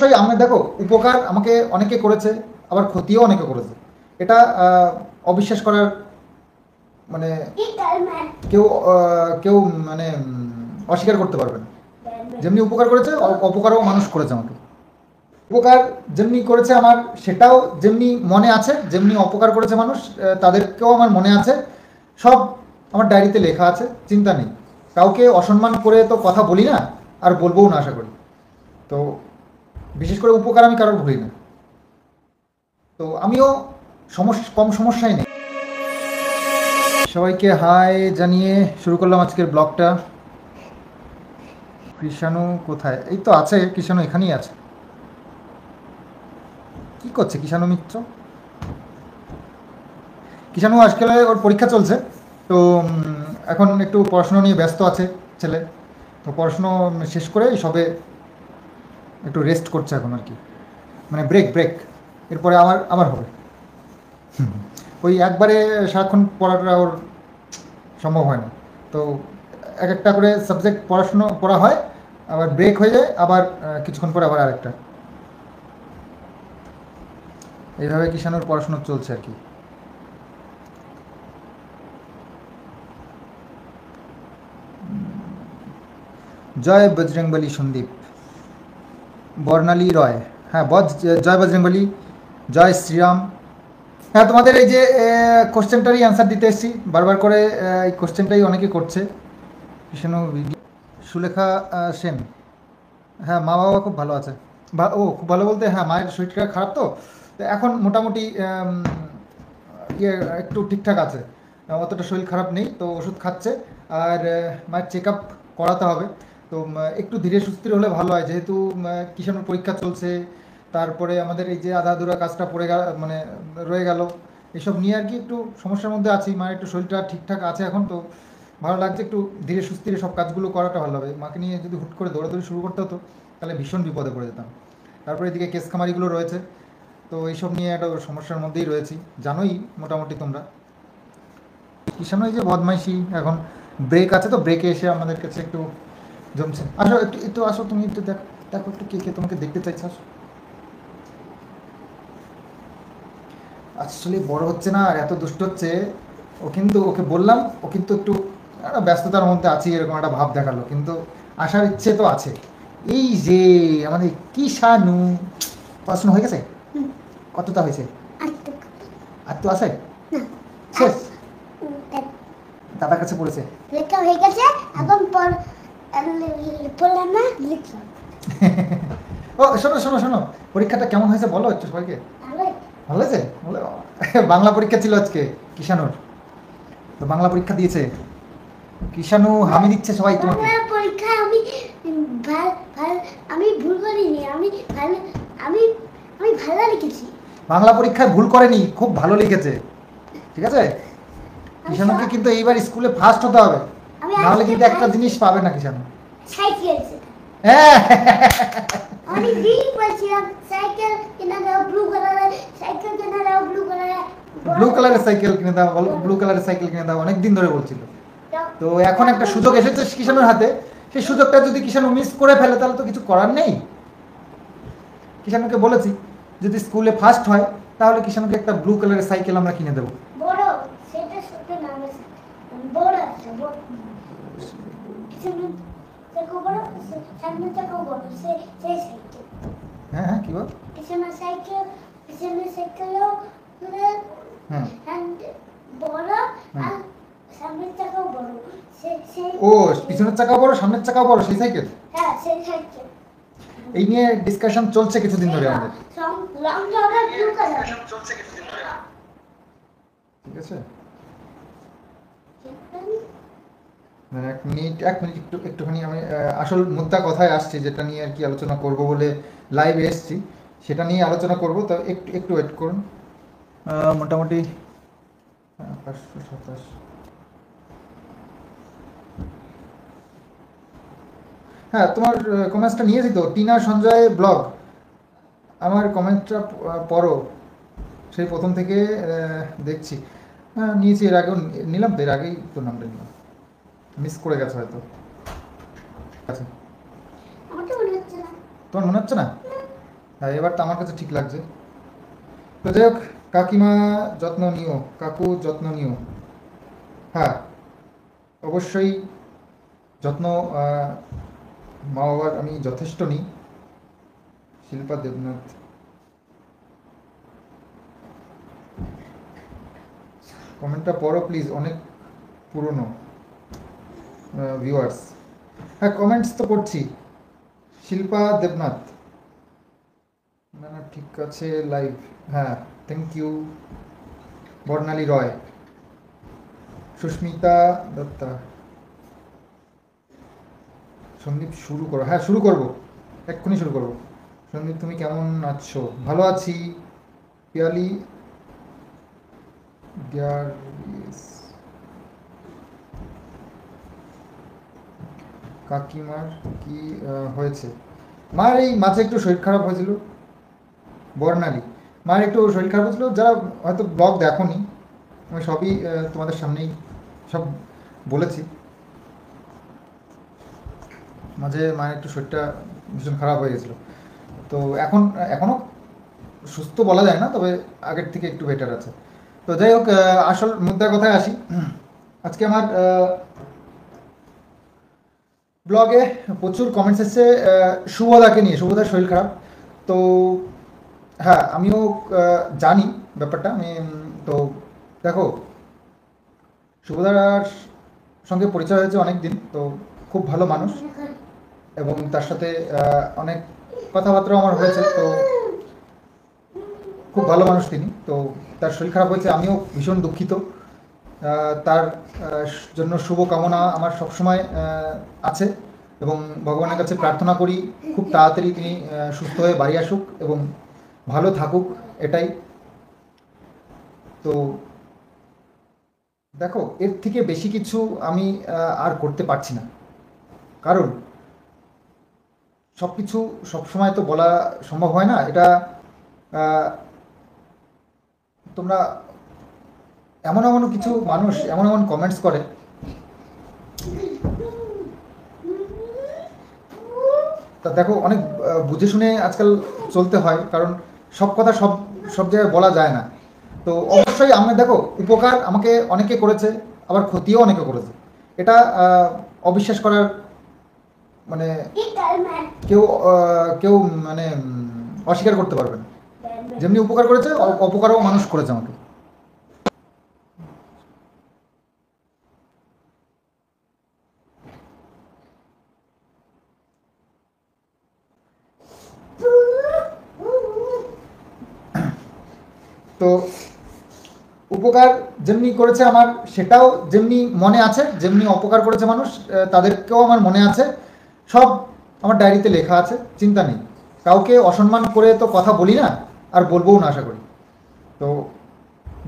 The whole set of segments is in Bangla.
অবশ্যই আমি দেখো, উপকার আমাকে অনেকে করেছে, আবার ক্ষতিও অনেকে করেছে। এটা অবিশ্বাস করার মানে কেউ কেউ মানে অস্বীকার করতে পারবে না। যেমনি উপকার করেছে অপকারও মানুষ করেছে আমাকে। উপকার যেমনি করেছে আমার সেটাও যেমনি মনে আছে, যেমনি অপকার করেছে মানুষ তাদেরকেও আমার মনে আছে। সব আমার ডায়েরিতে লেখা আছে, চিন্তা নেই। কাউকে অসম্মান করে তো কথা বলি না, আর বলবোও না আশা করি। তো বিশেষ করে উপকার আমি কারোর ভুলি না। তো আমিও কম সমস্যায় নেই। সবাইকে হাই জানিয়ে শুরু করলাম আজকের ব্লগটা। কৃষাণু কোথায়? এই তো আছে, কৃষাণু এখানেই আছে। কি করছে কৃষাণু মিত্র? কৃষাণু আজকাল ওর পরীক্ষা চলছে, তো এখন একটু পড়াশুনো নিয়ে ব্যস্ত আছে ছেলে। তো পড়াশুনো শেষ করে সবে একটু রেস্ট করছে এখন আর কি, মানে ব্রেক ব্রেক। এরপরে আবার আবার হবে। ওই একবারে সারাক্ষণ পড়াটা ওর সম্ভব হয় না। তো এক একটা করে সাবজেক্ট পড়াশুনো পড়া হয়, আবার ব্রেক হয়ে যায়, আবার কিছুক্ষণ পরে আবার আরেকটা। এইভাবে কিষাণুর পড়াশুনো চলছে আর কি। জয় বজরংবলী সন্দীপ। বর্ণালী রয়, হ্যাঁ জয় বজরংবলী, জয় শ্রীরাম। হ্যাঁ, তোমাদের এই যে কোশ্চেনটারই অ্যান্সার দিতে এসেছি বারবার করে। এই কোশ্চেনটাই অনেকে করছে। কৃষ্ণ সুলেখা সেন, হ্যাঁ মা বাবা খুব ভালো আছে। ও খুব ভালো বলতে, হ্যাঁ মায়ের শরীরটা খারাপ, তো এখন মোটামুটি ইয়ে একটু ঠিকঠাক আছে, অতটা শরীর খারাপ নেই, তো ওষুধ খাচ্ছে। আর মায়ের চেক আপ করাতে হবে। তো একটু ধীরে সুস্থির হলে ভালো হয়, যেহেতু কিষাণুর পরীক্ষা চলছে। তারপরে আমাদের এই যে আধা আধুরা কাজটা পড়ে গেল, মানে রয়ে গেল, এসব নিয়ে আর কি একটু সমস্যার মধ্যে আছি। মায়ের একটু শরীরটা ঠিকঠাক আছে এখন, তো ভালো লাগছে একটু ধীরে সুস্থিরে সব কাজগুলো করাটা ভালো হবে। মাকে নিয়ে যদি হুট করে দৌড়াদৌড়ি শুরু করতে হতো তাহলে ভীষণ বিপদে পড়ে যেতাম। তারপরে এদিকে কেস খামারিগুলো রয়েছে, তো এইসব নিয়ে একটা সমস্যার মধ্যেই রয়েছি, জানোই মোটামুটি তোমরা। কিষাণু এই যে বদমাইশি, এখন ব্রেক আছে, তো ব্রেকে এসে আমাদের কাছে একটু জমছে। আসো একটু একটু আসো, তুমি একটু দেখো দেখো একটু কে কে তোমাকে দেখতে চাইছে, আসো। আসলে বড় হচ্ছে না আর এত দুষ্ট হচ্ছে ও, কিন্তু ওকে বললাম, ও কিন্তু একটু একটা ব্যস্ততার মধ্যে আছি এরকম একটা ভাব দেখালো, কিন্তু আসার ইচ্ছে তো আছে। এই যে আমাদের কিষাণু, পড়াশোনা হয়ে গেছে? কতটা হয়েছে? আর তো আছে শেষ, দাদার কাছে পড়েছে, লেখা হয়ে গেছে, এখন পড়লাম না, লিখলাম। ও শোনো শোনো শোনো, পরীক্ষাটা কেমন হয়েছে বলো একটু সবাইকে। ভালো হয়েছে বলে। বাংলা পরীক্ষা ছিল আজকে কিষাণুর, তো বাংলা পরীক্ষা দিয়েছে কিষাণু। হামি দিচ্ছে সবাই তোমাকে। পরীক্ষায় আমি ভুল করিনি, আমি ভালো লিখেছি। বাংলা পরীক্ষায় ভুল করেনি, খুব ভালো লিখেছে, ঠিক আছে। কিষাণুকে কিন্তু এইবার স্কুলে ফার্স্ট হতে হবে, নাহলে কিন্তু একটা জিনিস পাবে না কিষাণু। সাইকেল, হ্যাঁ আমি দিন বলছিলাম সাইকেল কিনে দাও, ব্লু কালারের সাইকেল কিনে দাও, ব্লু কালারের সাইকেল কিনে দাও, ব্লু কালারের সাইকেল কিনে দাও, অনেক দিন ধরে বলছিল। তো এখন একটা সুযোগ এসেছে কিষাণুর হাতে, সেই সুযোগটা যদি কিষাণু মিস করে ফেলে তাহলে তো কিছু করার নেই। কিষাণুকে বলেছি যদি স্কুলে ফার্স্ট হয় তাহলে কিষাণুকে একটা ব্লু কালারের সাইকেল আমরা কিনে দেবো। বড়, সেটা ছোট না, বড় আছে, বড় কিষাণু চাকা বড়, সামনে চাকা বড়, সেই সাইকেল। হ্যাঁ হ্যাঁ, কি বল? পিছনের সাইকেল, পিছনের সাইকেলও হ্যাঁ বড়, আর সামনের চাকাও বড়, ও পিছনের চাকাও বড় সামনের চাকাও বড়, সেই সাইকেল। হ্যাঁ সেই সাইকেল। এই নিয়ে ডিসকাশন চলছে কিছুদিন ধরে আমাদের, ঠিক আছে। এক মিনিট একটুখানি আমি আসল মুদ্রা কথায় আসছি, যেটা নিয়ে আর কি আলোচনা করব বলে লাইভে এসেছি, সেটা নিয়ে আলোচনা করব। তো একটু ওয়েট করুন। মোটামুটি 527। হ্যাঁ, তোমার কমেন্টসটা নিয়েছি তো, টিনা সঞ্জয় ব্লগ, আমার কমেন্টটা পড়ো, সেই প্রথম থেকে দেখছি। হ্যাঁ নিয়েছি, এর আগেও নিলাম, তো এর আগেই তো নামটা নিলাম, মিস করে গেছে হয়তো। আচ্ছা তোমার মনে হচ্ছে না? হ্যাঁ, এবার তো আমার কাছে ঠিক লাগছে। তো যাই হোক, কাকিমা যত্ন নিও, কাকু যত্ন নিও। হ্যাঁ, অবশ্যই যত্ন মা বাবার আমি যথেষ্ট নিই। শিল্পা দেবনাথ, কমেন্টটা পড়ো প্লিজ, অনেক পুরনো ভিউয়ার্স। হ্যাঁ, কমেন্টস তো পড়ছি। শিল্পা দেবনাথ, না না ঠিক আছে লাইভ। হ্যাঁ, থ্যাংক ইউ। বর্ণালী রয়, সুস্মিতা দত্তা, সন্দীপ শুরু করো। হ্যাঁ, শুরু করব, এক্ষুনি শুরু করব। সন্দীপ তুমি কেমন আছো? ভালো আছি। পিয়ালি গ্যারিস, কাকিমার কি হয়েছে? মার এই মাঝে একটু শরীর খারাপ হয়েছিল। বর্ণালী, মায়ের একটু শরীর খারাপ হয়েছিল। যারা হয়তো ব্লগ দেখোনি, আমি সবই তোমাদের সামনেই সব বলেছি। মাঝে মায়ের একটু শরীরটা ভীষণ খারাপ হয়ে গেছিলো। তো এখনও সুস্থ বলা যায় না, তবে আগের থেকে একটু বেটার আছে। তো যাই হোক, আসল মুদ্রার কথায় আসি। আজকে আমার ব্লগে প্রচুর কমেন্টস এসছে শুভদাকে নিয়ে। শুভদার শরীর খারাপ। তো হ্যাঁ, আমিও জানি ব্যাপারটা। আমি তো দেখো, শুভদার সঙ্গে পরিচয় হয়েছে অনেক দিন। তো খুব ভালো মানুষ, এবং তার সাথে অনেক কথাবার্তা আমার হয়েছে। তো খুব ভালো মানুষ তিনি। তো তার শরীর খারাপ হয়েছে, আমিও ভীষণ দুঃখিত। তার জন্য শুভকামনা আমার সবসময় আছে, এবং ভগবানের কাছে প্রার্থনা করি খুব তাড়াতাড়ি তিনি সুস্থ হয়ে বাড়ি আসুক এবং ভালো থাকুক, এটাই। তো দেখো, এর থেকে বেশি কিছু আমি আর করতে পারছি না, কারণ সব কিছু সবসময় তো বলা সম্ভব হয় না। এটা তোমরা এমন এমন কিছু মানুষ এমন এমন কমেন্টস করে, তা দেখো অনেক বুঝে শুনে আজকাল চলতে হয়, কারণ সব কথা সব সব জায়গায় বলা যায় না। তো অবশ্যই আমি দেখো, উপকার আমাকে অনেকে করেছে, আবার ক্ষতিও অনেকে করেছে। এটা অবিশ্বাস করার মানে কেউ কেউ মানে অস্বীকার করতে পারবে না। যেমনি উপকার করেছে, অপকারও মানুষ করেছে আমাকে। তো উপকার যেমনি করেছে আমার, সেটাও যেমনি মনে আছে। যেমনি অপকার করেছে মানুষ, তাদেরকেও আমার মনে আছে। সব আমার ডায়েরিতে লেখা আছে, চিন্তা নেই। কাউকে অসম্মান করে তো কথা বলি না, আর বলবোও না আশা করি। তো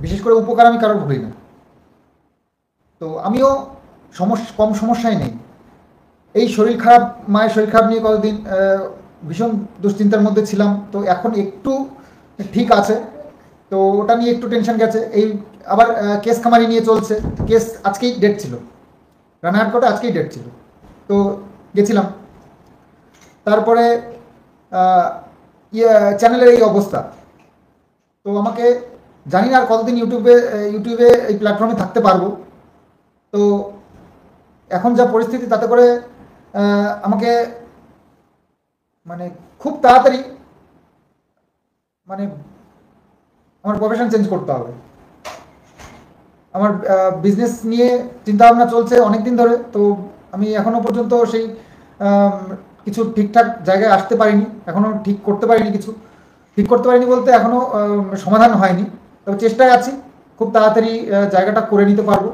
বিশেষ করে উপকার আমি কারোর ভুলি না। তো আমিও কম সমস্যায় নেই। এই শরীর খারাপ, মায়ের শরীর খারাপ নিয়ে কতদিন ভীষণ দুশ্চিন্তার মধ্যে ছিলাম। তো এখন একটু ঠিক আছে। তো ওটা নিয়ে একটু টেনশন গেছে। এই আবার কেস খামারি নিয়ে চলছে। কেস আজকেই ডেট ছিল, রানাঘাট কোর্টে আজকেই ডেট ছিল। তো গেছিলাম। তারপরে চ্যানেলের এই অবস্থা। তো আমাকে জানি না আর কতদিন ইউটিউবে এই প্ল্যাটফর্মে থাকতে পারবো। তো এখন যা পরিস্থিতি, তাতে করে আমাকে মানে খুব তাড়াতাড়ি মানে আমার প্রফেশন চেঞ্জ করতে হবে। আমার বিজনেস নিয়ে চিন্তাভাবনা চলছে অনেক দিন ধরে। তো আমি এখনও পর্যন্ত সেই কিছু ঠিকঠাক জায়গায় আসতে পারিনি, এখনও ঠিক করতে পারিনি। কিছু ঠিক করতে পারিনি বলতে এখনও সমাধান হয়নি। তবে চেষ্টায় আছি, খুব তাড়াতাড়ি জায়গাটা করে নিতে পারবো।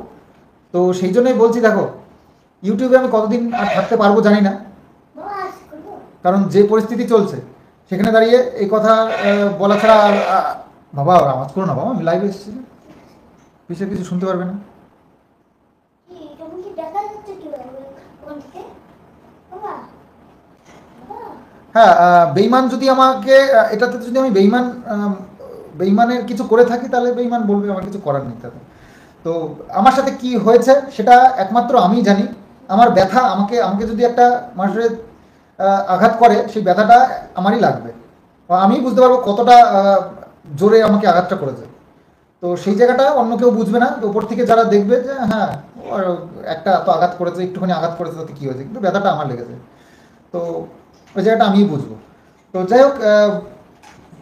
তো সেই জন্যই বলছি, দেখো ইউটিউবে আমি কতদিন আর থাকতে পারবো জানি না, কারণ যে পরিস্থিতি চলছে সেখানে দাঁড়িয়ে এই কথা বলা ছাড়া আর বাবা ওর আওয়াজ করো না বাবা, আমি লাইভে এসেছি, পিছিয়ে কিছু শুনতে পারবে না। হ্যাঁ, বেইমান যদি আমাকে এটাতে যদি আমি বেইমানের কিছু করে থাকি, তাহলে বেইমান বলবে আমার কিছু করার নেই তাতে। তো আমার সাথে কি হয়েছে সেটা একমাত্র আমিই জানি। আমার ব্যথা, আমাকে আমাকে যদি একটা মানুষের আঘাত করে, সেই ব্যথাটা আমারই লাগবে, আমি বুঝতে পারবো কতটা জোরে আমাকে আঘাতটা করেছে। তো সেই জায়গাটা অন্য কেউ বুঝবে না, ওপর থেকে যারা দেখবে যে হ্যাঁ ওর একটা এত আঘাত করেছে, একটুখানি আঘাত করেছে তাতে কী হয়েছে, কিন্তু ব্যথাটা আমার লেগেছে। তো ওই জায়গাটা আমিই বুঝবো। তো যাই হোক,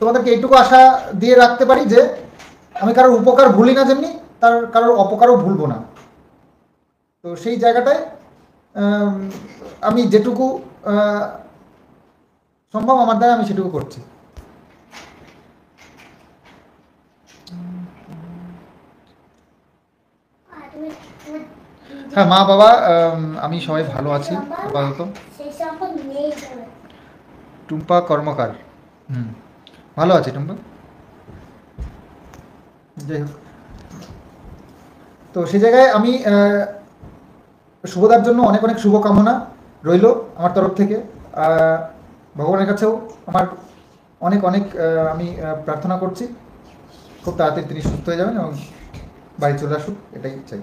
তোমাদেরকে এইটুকু আশা দিয়ে রাখতে পারি যে আমি কারোর উপকার ভুলি না, যেমনি তার কারোর অপকারও ভুলবো না। তো সেই জায়গাটায় আমি যেটুকু সম্ভব আমার দ্বারা আমি সেটুকু করছি। হ্যাঁ, মা বাবা আমি সবাই ভালো আছি আপাতত। টুম্পা কর্মকার, ভালো আছে টুম্পা। যাই হোক, তো সেই জায়গায় আমি শুভদার জন্য অনেক অনেক শুভকামনা রইল আমার তরফ থেকে। ভগবানের কাছেও আমার অনেক অনেক আমি প্রার্থনা করছি খুব তাড়াতাড়ি তিনি সুস্থ হয়ে যাবেন এবং বাড়ি চলে আসুক, এটাই চাই।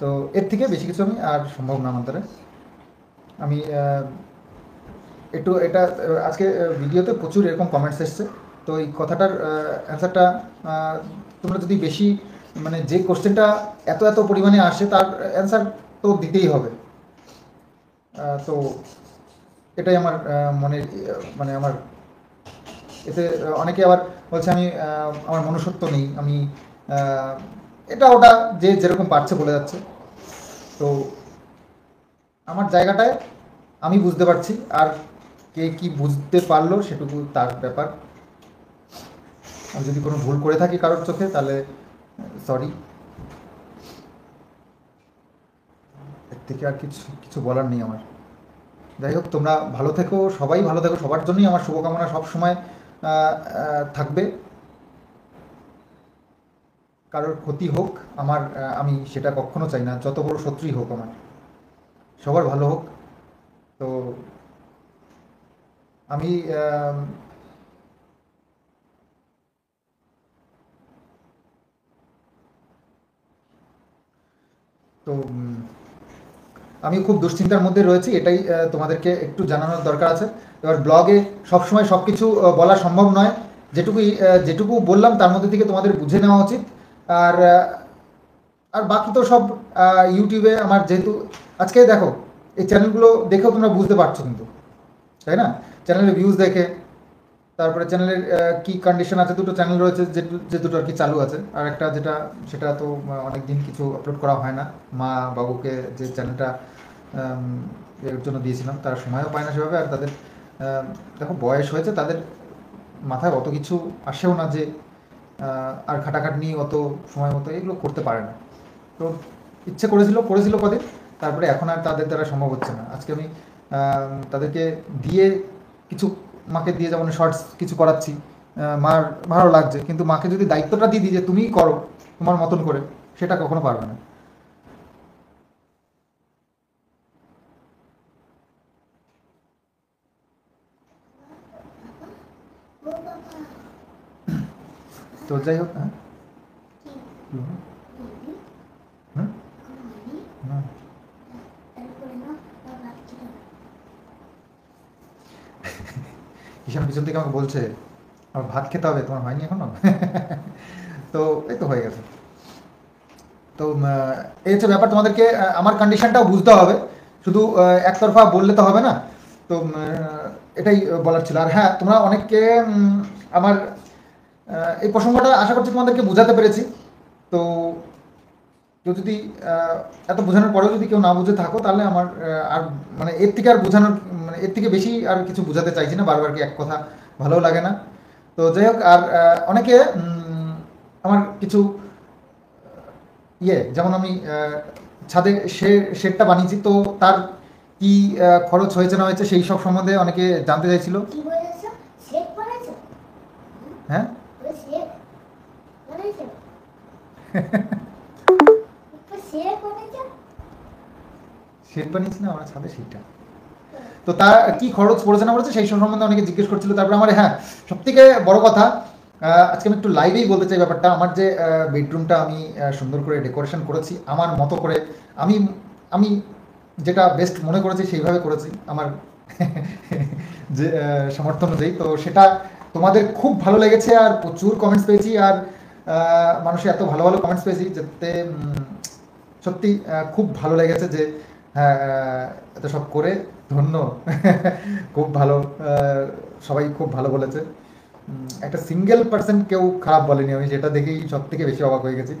তো এর থেকে বেশি কিছু আমি আর সম্ভব না আমার দ্বারা। আমি একটু এটা আজকে ভিডিওতে প্রচুর এরকম কমেন্টস এসছে, তো এই কথাটার অ্যান্সারটা তোমরা যদি বেশি মানে যে কোশ্চেনটা এত এত পরিমাণে আসে তার অ্যান্সার তো দিতেই হবে। তো এটাই আমার মনের মানে আমার এতে অনেকে আবার বলছে আমি আমার মনুষ্যত্ব নেই, আমি এটা ওটা যে যেরকম পারছে বলে যাচ্ছে। তো আমার জায়গাটায় আমি বুঝতে পারছি, আর কে কি বুঝতে পারলো সেটুকু তার ব্যাপার। আমি যদি কোনো ভুল করে থাকি কারোর চোখে তাহলে সরি, এর থেকে আর কিছু কিছু বলার নেই আমার। যাই হোক, তোমরা ভালো থেকো, সবাই ভালো থেকো, সবার জন্যই আমার শুভকামনা সব সময় থাকবে। কারোর ক্ষতি হোক আমার আমি সেটা কখনো চাই না, যত বড় শত্রুই হোক আমার, সবার ভালো হোক। তো আমি তো আমি খুব দুশ্চিন্তার মধ্যে রয়েছি, এটাই তোমাদেরকে একটু জানানোর দরকার আছে। এবার ব্লগে সবসময় সব কিছু বলা সম্ভব নয়, যেটুকু বললাম তার মধ্যে থেকে তোমাদের বুঝে নেওয়া উচিত। আর আর বাকি তো সব ইউটিউবে আমার, যেহেতু আজকে দেখো এই চ্যানেলগুলো দেখেও তোমরা বুঝতে পারছো কিন্তু, তাই না? চ্যানেলের ভিউজ দেখে, তারপরে চ্যানেলের কি কন্ডিশন আছে, দুটো চ্যানেল রয়েছে যে দুটো আর কি চালু আছে, আর একটা যেটা সেটা তো অনেক দিন কিছু আপলোড করা হয় না। মা বাবুকে যে চ্যানেলটা এর জন্য দিয়েছিলাম তারা সময়ও পায় না সেভাবে, আর তাদের দেখো বয়স হয়েছে, তাদের মাথায় অত কিছু আসেও না যে আর খাটাখাটনি অত সময় মতো এগুলো করতে পারে না। তো ইচ্ছে করেছিল কদিন, তারপরে এখন আর তাদের দ্বারা সম্ভব হচ্ছে না। আজকে আমি তাদেরকে দিয়ে কিছু, মাকে দিয়ে যেমন শর্টস কিছু করাচ্ছি, মার ভালো লাগছে, কিন্তু মাকে যদি দায়িত্বটা দিয়ে দিই যে তুমিই করো তোমার মতন করে, সেটা কখনো পারবে না। তো যাই হোক, হ্যাঁ ঈশান পিছন থেকে আমাকে বলছে আমার ভাত খেতে হবে, তোমার হয়নি এখনো? তো এই তো হয়ে গেছে। তো এই হচ্ছে ব্যাপার, তোমাদেরকে আমার কন্ডিশনটাও বুঝতে হবে, শুধু একতরফা বললে তো হবে না। তো এটাই বলার ছিল। আর হ্যাঁ, তোমরা অনেককে আমার এই প্রসঙ্গটা আশা করছি তোমাদেরকে বোঝাতে পেরেছি। তো কেউ যদি এত বোঝানোর পরেও যদি কেউ না বুঝে থাকো, তাহলে আমার আর মানে এর থেকে আর বোঝানোর মানে এর থেকে বেশি আর কিছু বোঝাতে চাইছি না, বারবার কি এক কথা ভালোও লাগে না। তো যাই হোক, আর অনেকে আমার কিছু যেমন আমি ছাদে শেডটা বানিয়েছি, তো তার কি খরচ হয়েছে না হয়েছে সেই সব সম্বন্ধে অনেকে জানতে চাইছিল। হ্যাঁ শেড বানিয়েছি না আমরা ছাদে, সেইটা তো তার কি খরচ পড়েছে না পড়েছে সেই সব সম্বন্ধে অনেকে জিজ্ঞেস করছিল। তারপরে আমার হ্যাঁ, সব থেকে বড় কথা, আজকে আমি একটু লাইভেই বলতে চাই ব্যাপারটা। আমার যে বেডরুমটা আমি সুন্দর করে ডেকোরেশন করেছি আমার মতো করে, আমি আমি যেটা বেস্ট মনে করেছি সেইভাবে করেছি আমার যে সামর্থ্য অনুযায়ী। তো সেটা তোমাদের খুব ভালো লেগেছে আর প্রচুর কমেন্টস পেয়েছি, আর মানুষের এত ভালো ভালো কমেন্টস পেয়েছি যাতে সত্যি খুব ভালো লেগেছে যে হ্যাঁ এত সব করে ধন্য। খুব ভালো, সবাই খুব ভালো বলেছে। একটা সিঙ্গেল পার্সেন্ট কেউ খারাপ বলেনি, আমি যেটা দেখেই সব থেকে বেশি অবাক হয়ে গেছি।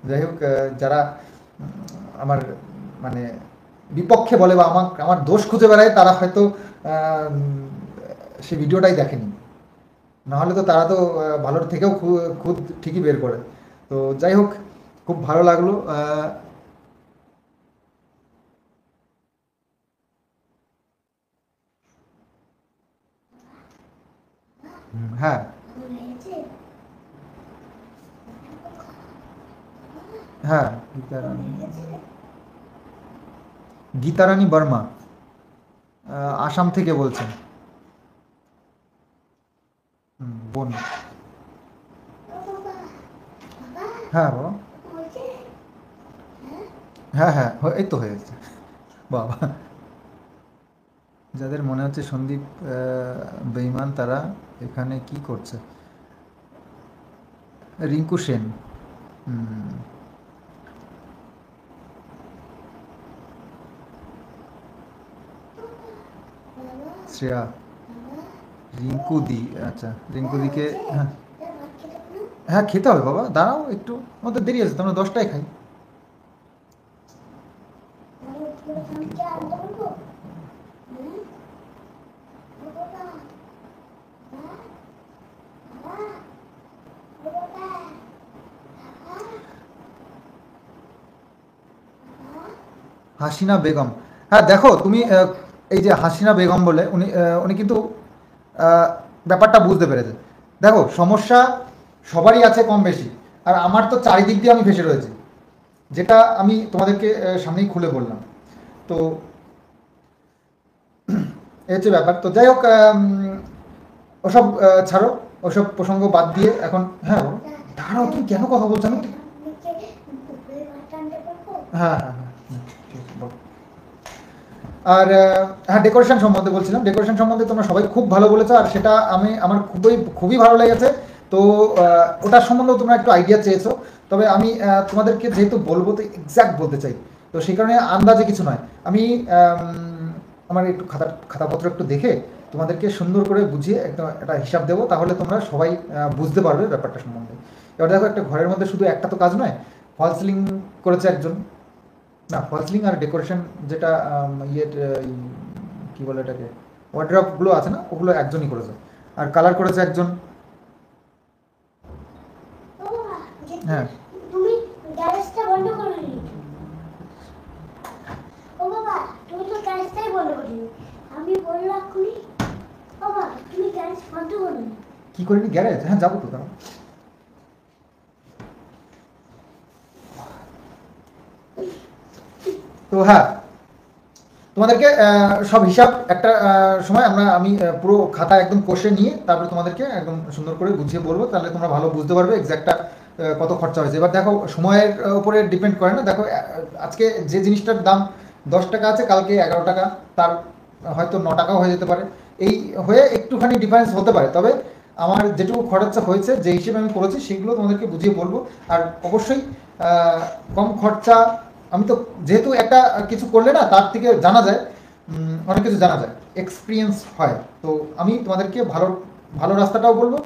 যাই হোক, যারা আমার মানে বিপক্ষে বলে বা আমার আমার দোষ খুঁজে বেড়ায় তারা হয়তো সেই ভিডিওটাই দেখেনি, নাহলে তো তারা তো ভালোর থেকেও খুদ ঠিকই বের করে। তো যাই হোক, খুব ভালো লাগলো। হ্যাঁ হ্যাঁ, গীতারানী বর্মা আসাম থেকে বলছেন। বোন। হ্যাঁ বাবা, হ্যাঁ হ্যাঁ, এই তো হয়েছে বাবা। যাদের মনে হচ্ছে সন্দীপ বেঈমান তারা এখানে কি করছে? রিঙ্কু সেন। শ্রেয়া, রিঙ্কু দি, আচ্ছা রিঙ্কু দিকে। হ্যাঁ হ্যাঁ, খেতে হবে বাবা, দাঁড়াও একটু, আমাদের দেরি আছে, তোমরা 10টায় খাই। হাসিনা বেগম, হ্যাঁ দেখো তুমি, এই যে হাসিনা বেগম বলে উনি, উনি কিন্তু ব্যাপারটা বুঝতে পেরেছে। দেখো সমস্যা সবারই আছে কম বেশি, আর আমার তো চারিদিক দিয়ে আমি ফেসে রয়েছি, যেটা আমি তোমাদেরকে সামনেই খুলে বললাম। তো এই হচ্ছে ব্যাপার। তো যাই হোক, ওসব ছাড়ো, ওসব প্রসঙ্গ বাদ দিয়ে এখন হ্যাঁ বলো। দাঁড়াও, তুমি কেন কথা বলছো? আমি হ্যাঁ হ্যাঁ হ্যাঁ, ঠিক আছে, বলো। আর হ্যাঁ, ডেকোরেশন সম্বন্ধে বলছিলাম। ডেকোরেশন সম্বন্ধে তোমরা সবাই খুব ভালো বলেছো, আর সেটা আমার খুবই খুবই ভালো লেগেছে। তো ওটার সম্বন্ধেও তোমরা একটু আইডিয়া চেয়েছো, তবে আমি তোমাদেরকে যেহেতু বলবো তো এক্স্যাক্ট বলতে চাই, তো সেই কারণে আন্দাজে কিছু নয়। আমি আমার একটু খাতাপত্র একটু দেখে তোমাদেরকে সুন্দর করে বুঝিয়ে একদম একটা হিসাব দেবো, তাহলে তোমরা সবাই বুঝতে পারবে ব্যাপারটা সম্বন্ধে। এবার দেখো, একটা ঘরের মধ্যে শুধু একটা তো কাজ নয়। ফল সিলিং করেছে একজন, না ফল সিলিং আর ডেকোরেশন যেটা কি বলে এটাকে, ওয়ার্ড্রপগুলো আছে না, ওগুলো একজনই করেছে। আর কালার করেছে একজন। হ্যাঁ তুমি গ্যারেজটা বন্ধ করে দিলি। ও বাবা, তুমি তো গ্যারেজটাই বন্ধ করে দিলি। আমি বললাম খুনি। বাবা, তুমি গ্যারেজ বন্ধ করে দিলি। কি করিনি গ্যারেজ? হ্যাঁ যাবো তো, দাঁড়াও। তো হ্যাঁ, তোমাদেরকে সব হিসাব একটা সময় আমি পুরো খাতা একদম কষে নিয়ে তারপরে তোমাদেরকে একদম সুন্দর করে বুঝিয়ে বলবো, তাহলে তোমরা ভালো বুঝতে পারবে এক্স্যাক্টটা কত খরচা হয়েছে। এবার দেখো, সময়ের উপরে ডিপেন্ড করে না। দেখো আজকে যে জিনিসটার দাম 10 টাকা আছে, কালকে 11 টাকা, তার হয়তো 9 টাকাও হয়ে যেতে পারে। এই হয়ে একটুখানি ডিফারেন্স হতে পারে, তবে আমার যেটুকু খরচা হয়েছে যে হিসেবে আমি করেছি সেগুলো তোমাদেরকে বুঝিয়ে বলবো। আর অবশ্যই কম খরচা, আমি তো যেহেতু একটা কিছু করলে না তার থেকে জানা যায়, অনেক কিছু জানা যায়, এক্সপিরিয়েন্স হয়। তো আমি তোমাদেরকে ভালো ভালো রাস্তাটাও বলবো,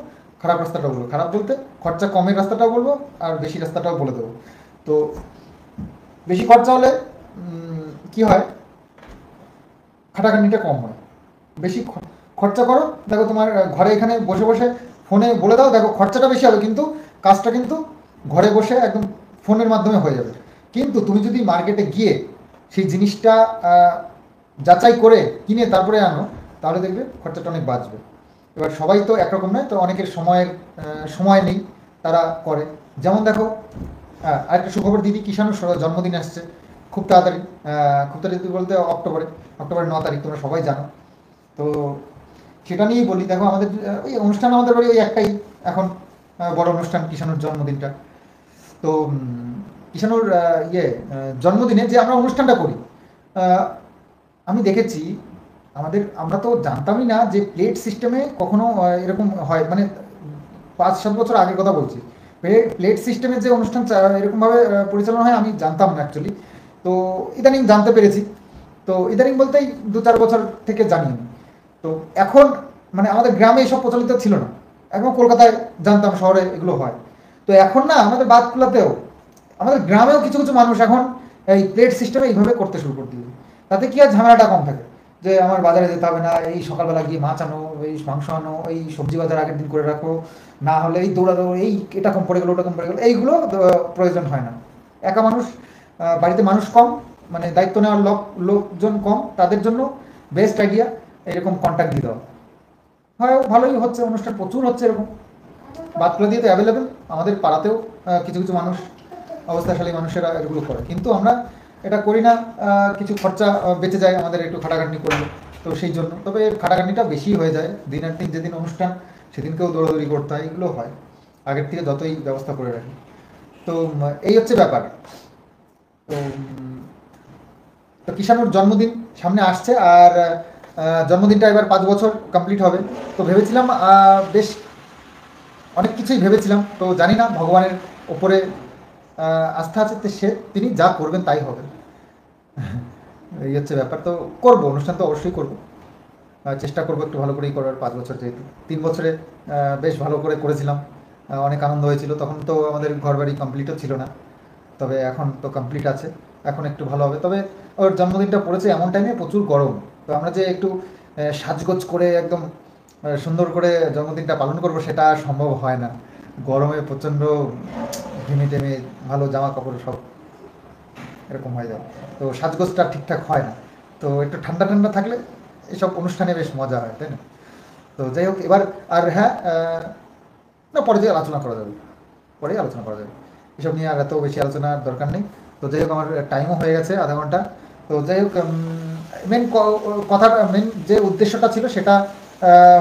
খারাপ রাস্তাটাও বলবো। খারাপ বলতে খরচা কমের রাস্তাটাও বলবো, আর বেশি রাস্তাটাও বলে দেবো। তো বেশি খরচা হলে কি হয়, খাটাখাটনিটা কম হয়। বেশি খরচা করো, দেখো তোমার ঘরে এখানে বসে বসে ফোনে বলে দাও, দেখো খরচাটা বেশি হবে কিন্তু কাজটা কিন্তু ঘরে বসে একদম ফোনের মাধ্যমে হয়ে যাবে। কিন্তু তুমি যদি মার্কেটে গিয়ে সেই জিনিসটা যাচাই করে কিনে তারপরে আনো, তাহলে দেখবে খরচাটা অনেক বাঁচবে। এবার সবাই তো একরকম নয়, তো অনেকের সময় নেই, তারা করে। যেমন দেখো, আরেকটা সুখবর দিদি, কিষাণুর জন্মদিন আসছে খুব তাড়াতাড়ি। খুব তাড়াতাড়ি বলতে অক্টোবরের 9 তারিখ, তোমরা সবাই জানো। তো সেটা নিয়েই বলি। দেখো আমাদের ওই অনুষ্ঠান, আমাদের বাড়ি ওই একটাই এখন বড় অনুষ্ঠান, কিষাণুর জন্মদিনটা। তো কিষাণুর জন্মদিনে যে আমরা অনুষ্ঠানটা করি, আমি দেখেছি আমরা তো জানতামই না যে প্লেট সিস্টেমে কখনো এরকম হয়, মানে 5-7 বছর আগের কথা বলছি। প্লেট সিস্টেমে যে অনুষ্ঠান এরকমভাবে পরিচালনা হয় আমি জানতাম না অ্যাকচুয়ালি। তো ইদানিং জানতে পেরেছি। তো ইদানিং বলতেই 2-4 বছর থেকে জানি আমি। তো এখন মানে আমাদের গ্রামে এইসব প্রচলিত ছিল না, এখন কলকাতায় জানতাম শহরে এগুলো হয়। তো এখন না আমাদের বাদকুলাতেও, আমাদের গ্রামেও কিছু কিছু মানুষ এখন এই প্লেট সিস্টেমে এইভাবে করতে শুরু করে দিয়েছে। তাতে কি আর ঝামেলাটা কম থাকে, যে আমার বাজারে যেতে হবে না, এই সকালবেলা গিয়ে মাছ আনো, এই মাংস আনো, এই সবজি বাজার আগের দিন করে রাখো, না হলে এই দৌড়াদৌড়, এই এটা কম পড়ে গেলো ওটা কম পড়ে গেলো, এইগুলো প্রয়োজন হয় না। একা মানুষ, বাড়িতে মানুষ কম, মানে দায়িত্ব নেওয়ার লোকজন কম, তাদের জন্য বেস্ট আইডিয়া এরকম কন্ট্যাক্ট দিয়ে দেওয়া। হয় ভালোই হচ্ছে, অনুষ্ঠান প্রচুর হচ্ছে এরকম। বাতকুলা দিয়ে তো অ্যাভেলেবেল, আমাদের পাড়াতেও কিছু কিছু মানুষ, অবস্থাশালী মানুষেরা এগুলো করে, কিন্তু আমরা এটা করি না। কিছু খরচা বেঁচে যায় আমাদের একটু খাটাখাটনি করলে, তো সেই জন্য। তবে খাটাখাটনিটা বেশি হয়ে যায়, দিনের দিন যেদিন অনুষ্ঠান সেদিনকেও দৌড়াদৌড়ি করতে হয়, এগুলো হয় আগের থেকে যতই ব্যবস্থা করে রাখি। তো এই হচ্ছে ব্যাপার। তো তো কিষাণুর জন্মদিন সামনে আসছে, আর জন্মদিনটা এবার 5 বছর কমপ্লিট হবে। তো ভেবেছিলাম বেশ অনেক কিছুই ভেবেছিলাম, তো জানি না, ভগবানের ওপরে আস্থা আছে, তিনি যা করবেন তাই হবে। এই হচ্ছে ব্যাপার। তো করবো, অনুষ্ঠান তো অবশ্যই করবো, চেষ্টা করবো একটু ভালো করেই করার। 5 বছর যেহেতু, 3 বছরে বেশ ভালো করে করেছিলাম, অনেক আনন্দ হয়েছিল। তখন তো আমাদের ঘর বাড়ি কমপ্লিটও ছিল না, তবে এখন তো কমপ্লিট আছে, এখন একটু ভালো হবে। তবে ওর জন্মদিনটা পড়েছে এমন টাইমে প্রচুর গরম, তো আমরা যে একটু সাজগোজ করে একদম সুন্দর করে জন্মদিনটা পালন করব সেটা আর সম্ভব হয় না। গরমে প্রচণ্ড ঘেমে টেমে, ভালো জামা কাপড় সব এরকম হয়ে যায়, তো সাজগোজটা ঠিকঠাক হয় না। তো একটু ঠান্ডা ঠান্ডা থাকলে এসব অনুষ্ঠানে বেশ মজা হয়, তাই না? তো যাই হোক, এবার আর হ্যাঁ, না পরে দিয়ে আলোচনা করা যাবে, পরেই আলোচনা করা যাবে এসব নিয়ে, আর এত বেশি আলোচনার দরকার নেই। তো যাই হোক, আমার টাইমও হয়ে গেছে আধা ঘন্টা। তো যাই হোক, মেন কথাটা, মেন যে উদ্দেশ্যটা ছিল সেটা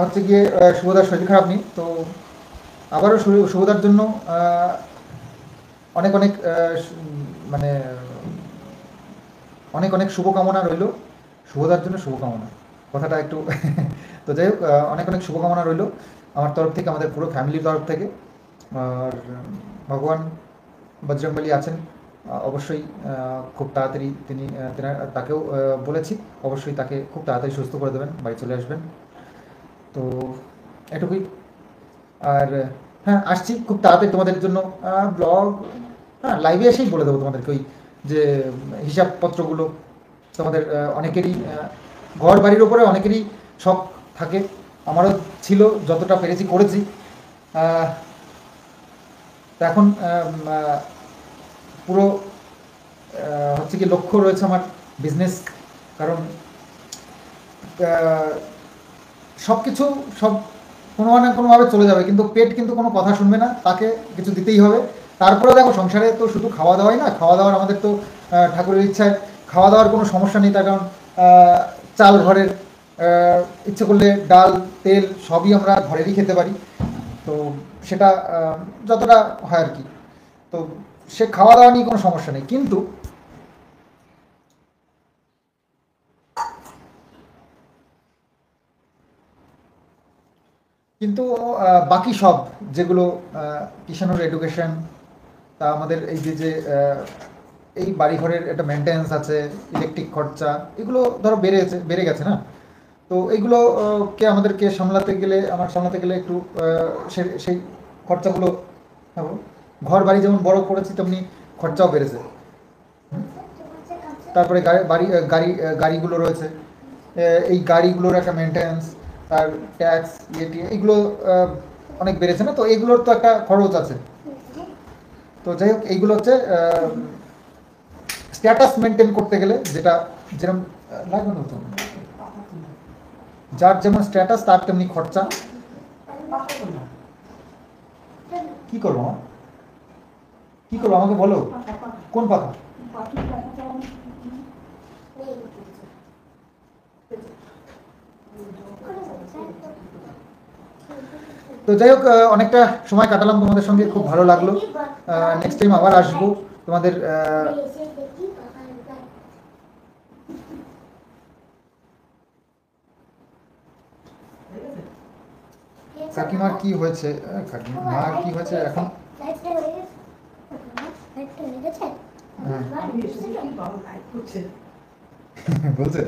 হচ্ছে গিয়ে শুভদার শরীর খারাপ নেই। তো আবারও শুভদার জন্য অনেক অনেক মানে অনেক অনেক শুভকামনা রইল, শুভদার জন্য শুভকামনা, কথাটা একটু তো যাই হোক, অনেক অনেক শুভকামনা রইল আমার তরফ থেকে, আমাদের পুরো ফ্যামিলির তরফ থেকে। আর ভগবান বজরংবলী আছেন, অবশ্যই খুব তাড়াতাড়ি তাকেও বলেছি, অবশ্যই তাকে খুব তাড়াতাড়ি সুস্থ করে দেবেন, বাড়ি চলে আসবেন। তো এটুকুই। আর হ্যাঁ, আসছি খুব তাড়াতাড়ি তোমাদের জন্য ব্লগ, হ্যাঁ লাইভে এসেই বলে দেবো তোমাদেরকে ওই যে হিসাবপত্রগুলো। তোমাদের অনেকেরই ঘর বাড়ির ওপরে অনেকেরই শখ থাকে, আমারও ছিল, যতটা পেরেছি করেছি। তো এখন পুরো হচ্ছে কি লক্ষ্য রয়েছে আমার বিজনেস, কারণ সব কিছু সব কোনো না কোনোভাবে চলে যাবে, কিন্তু পেট কিন্তু কোনো কথা শুনবে না, তাকে কিছু দিতেই হবে। তারপরে দেখো, সংসারে তো শুধু খাওয়া দাওয়াই না, খাওয়া দাওয়ার আমাদের তো ঠাকুরের ইচ্ছায় খাওয়া দাওয়ার কোনো সমস্যা নেই, তার কারণ চাল ঘরের, ইচ্ছে করলে ডাল তেল সবই আমরা ঘরেরই খেতে পারি। তো সেটা যতটা হয় আর কি, তো সে খাওয়া দাওয়া নিয়ে কোনো সমস্যা নেই। কিন্তু কিন্তু বাকি সব যেগুলো, কিষাণুর এডুকেশন, তা আমাদের এই যে এই বাড়িঘরের একটা মেনটেন্যান্স আছে, ইলেকট্রিক খরচা, এগুলো ধরো বেড়ে গেছে না। তো এইগুলো কে আমাদেরকে সামলাতে গেলে একটু সেই খরচাগুলো, ঘর বাড়ি যেমন বড় করেছি তেমনি খরচাও বেড়েছে। তারপরে গাড়িগুলো রয়েছে, এই গাড়িগুলোর একটা মেনটেন্যান্স, তার ট্যাক্স, এইগুলো অনেক বেড়েছে না, তো এইগুলোর তো একটা খরচ আছে। তো যাই হোক, এইগুলো হচ্ছে স্ট্যাটাস মেনটেন করতে গেলে, যেরকম লাগবে না, যার যেমন স্ট্যাটাস তার তেমনি খরচা। কি করবো আমাকে বলো, কোন পাখা? তো যাই হোক, অনেকটা সময় কাটালাম তোমাদের সঙ্গে, খুব ভালো লাগলো। নেক্সট টাইম আবার আসবো তোমাদের কাকিমার কি হয়েছে? কাকিমার কি হয়েছে এখন? লাইটটা হয়ে গেছে। লাইটটা হয়ে গেছে। হ্যাঁ। আমি এসেছি কি বাবা লাইট করছে। বলছে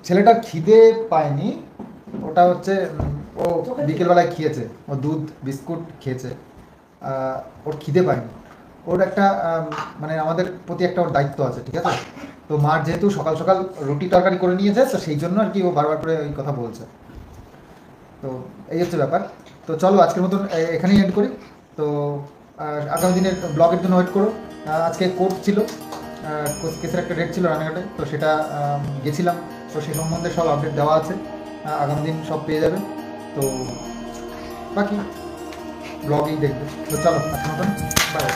ছেলেটার খিদে পায়নি, ওটা হচ্ছে ও বিকেলবেলায় খেয়েছে, ও দুধ বিস্কুট খেয়েছে, ওর খিদে পায়নি। ওর একটা মানে আমাদের প্রতি একটা ওর দায়িত্ব আছে, ঠিক আছে? তো মার যেহেতু সকাল সকাল রুটি তরকারি করে নিয়েছে, তো সেই জন্য আর কি ও বারবার করে ওই কথা বলছে। তো এই হচ্ছে ব্যাপার। তো চলো আজকের মতন এখানেই এন্ড করি। তো আগামী দিনের ব্লগের জন্য ওয়েট করো। আজকে কোর্ট ছিল, কেসের একটা ডেট ছিল রানাঘাটে, তো সেটা গেছিলাম। তো সেই সম্বন্ধে সব আপডেট দেওয়া আছে, আগামী দিন সব পেয়ে যাবে। তো বাকি ব্লগেই দেখবে। তো চলো আজকের মতন বাই।